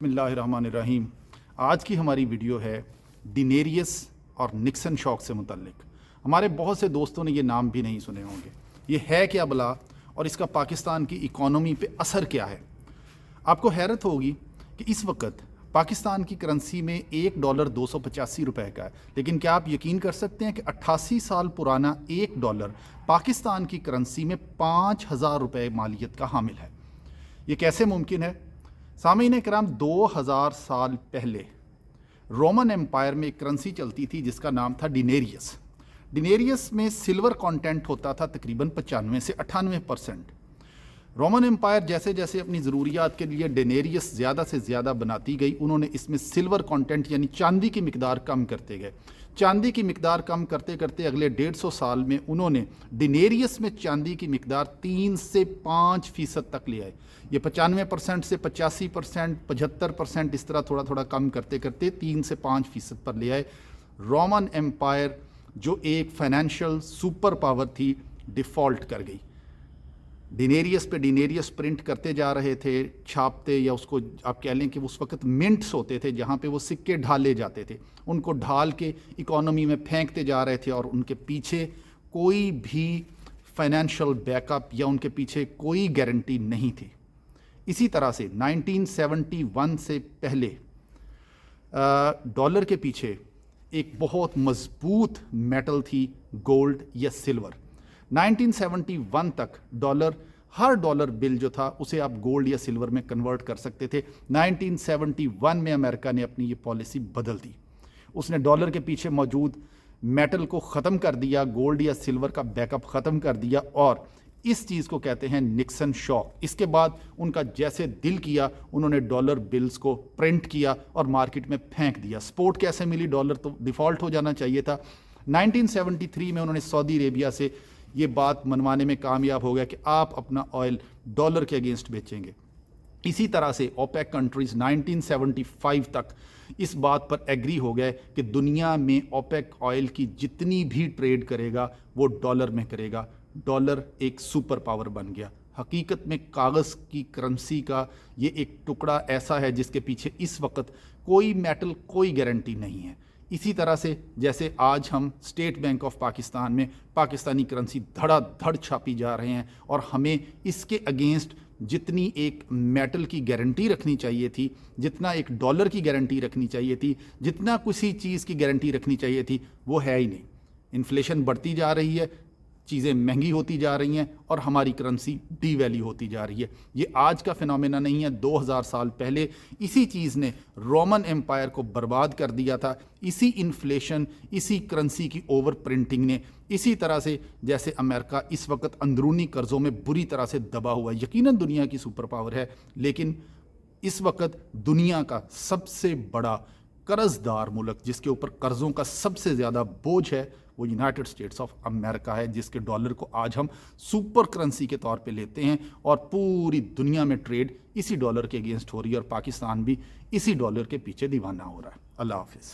بسم اللہ الرحمن الرحیم۔ آج کی ہماری ویڈیو ہے ڈینیریس اور نکسن شاک سے متعلق۔ ہمارے بہت سے دوستوں نے یہ نام بھی نہیں سنے ہوں گے۔ یہ ہے کیا بلا اور اس کا پاکستان کی اکانومی پہ اثر کیا ہے؟ آپ کو حیرت ہوگی کہ اس وقت پاکستان کی کرنسی میں $1 285 روپے کا ہے، لیکن کیا آپ یقین کر سکتے ہیں کہ 88 سال پرانا $1 پاکستان کی کرنسی میں 5000 روپے مالیت کا حامل ہے؟ یہ کیسے ممکن ہے؟ سامعین کرام، 2000 سال پہلے رومن امپائر میں ایک کرنسی چلتی تھی جس کا نام تھا ڈینیریس۔ ڈینیریس میں سلور کانٹینٹ ہوتا تھا تقریباً 95 سے 98%۔ رومن امپائر جیسے جیسے اپنی ضروریات کے لیے ڈینیریس زیادہ سے زیادہ بناتی گئی، انہوں نے اس میں سلور کانٹینٹ یعنی چاندی کی مقدار کم کرتے گئے۔ چاندی کی مقدار کم کرتے کرتے اگلے 150 سال میں انہوں نے ڈینیریس میں چاندی کی مقدار 3 سے 5% تک لے آئے۔ یہ 95% سے 85%، 75%، اس طرح تھوڑا تھوڑا کم کرتے کرتے 3 سے 5% پر لے آئے۔ رومن امپائر جو ایک فائنینشیل سپر پاور تھی، ڈیفالٹ کر گئی۔ ڈینیریس پہ ڈینیریس پرنٹ کرتے جا رہے تھے، چھاپتے، یا اس کو آپ کہہ لیں کہ اس وقت منٹس ہوتے تھے جہاں پہ وہ سکے ڈھالے جاتے تھے، ان کو ڈھال کے اکانومی میں پھینکتے جا رہے تھے، اور ان کے پیچھے کوئی بھی فائنینشیل بیک اپ یا ان کے پیچھے کوئی گارنٹی نہیں تھی۔ اسی طرح سے 1971 سے پہلے ڈالر کے پیچھے ایک بہت مضبوط میٹل تھی، گولڈ یا سلور۔ 1971 تک ہر ڈالر بل جو تھا اسے آپ گولڈ یا سلور میں کنورٹ کر سکتے تھے۔ 1971 میں امریکہ نے اپنی یہ پالیسی بدل دی۔ اس نے ڈالر کے پیچھے موجود میٹل کو ختم کر دیا، گولڈ یا سلور کا بیک اپ ختم کر دیا، اور اس چیز کو کہتے ہیں نکسن شاک۔ اس کے بعد ان کا جیسے دل کیا انہوں نے ڈالر بلز کو پرنٹ کیا اور مارکیٹ میں پھینک دیا۔ سپورٹ کیسے ملی؟ ڈالر تو ڈیفالٹ ہو جانا چاہیے تھا۔ 1973 میں انہوں نے سعودی عربیہ سے یہ بات منوانے میں کامیاب ہو گیا کہ آپ اپنا آئل ڈالر کے اگینسٹ بیچیں گے۔ اسی طرح سے اوپیک کنٹریز 1975 تک اس بات پر ایگری ہو گئے کہ دنیا میں اوپیک آئل کی جتنی بھی ٹریڈ کرے گا وہ ڈالر میں کرے گا۔ ڈالر ایک سپر پاور بن گیا۔ حقیقت میں کاغذ کی کرنسی کا یہ ایک ٹکڑا ایسا ہے جس کے پیچھے اس وقت کوئی میٹل، کوئی گارنٹی نہیں ہے۔ اسی طرح سے جیسے آج ہم اسٹیٹ بینک آف پاکستان میں پاکستانی کرنسی دھڑا دھڑ چھاپی جا رہے ہیں، اور ہمیں اس کے اگینسٹ جتنی ایک میٹل کی گارنٹی رکھنی چاہیے تھی، جتنا ایک ڈالر کی گارنٹی رکھنی چاہیے تھی، جتنا کسی چیز کی گارنٹی رکھنی چاہیے تھی، وہ ہے ہی نہیں۔ انفلیشن بڑھتی جا رہی ہے، چیزیں مہنگی ہوتی جا رہی ہیں، اور ہماری کرنسی ڈی ویلیو ہوتی جا رہی ہے۔ یہ آج کا فینومینا نہیں ہے، 2000 سال پہلے اسی چیز نے رومن امپائر کو برباد کر دیا تھا۔ اسی انفلیشن، اسی کرنسی کی اوور پرنٹنگ نے، اسی طرح سے جیسے امریکہ اس وقت اندرونی قرضوں میں بری طرح سے دبا ہوا ہے، یقیناً دنیا کی سپر پاور ہے، لیکن اس وقت دنیا کا سب سے بڑا قرض دار ملک جس کے اوپر قرضوں کا سب سے زیادہ بوجھ ہے وہ یونائٹڈ اسٹیٹس آف امریکہ ہے، جس کے ڈالر کو آج ہم سپر کرنسی کے طور پہ لیتے ہیں، اور پوری دنیا میں ٹریڈ اسی ڈالر کے اگینسٹ ہو رہی ہے، اور پاکستان بھی اسی ڈالر کے پیچھے دیوانہ ہو رہا ہے۔ اللہ حافظ۔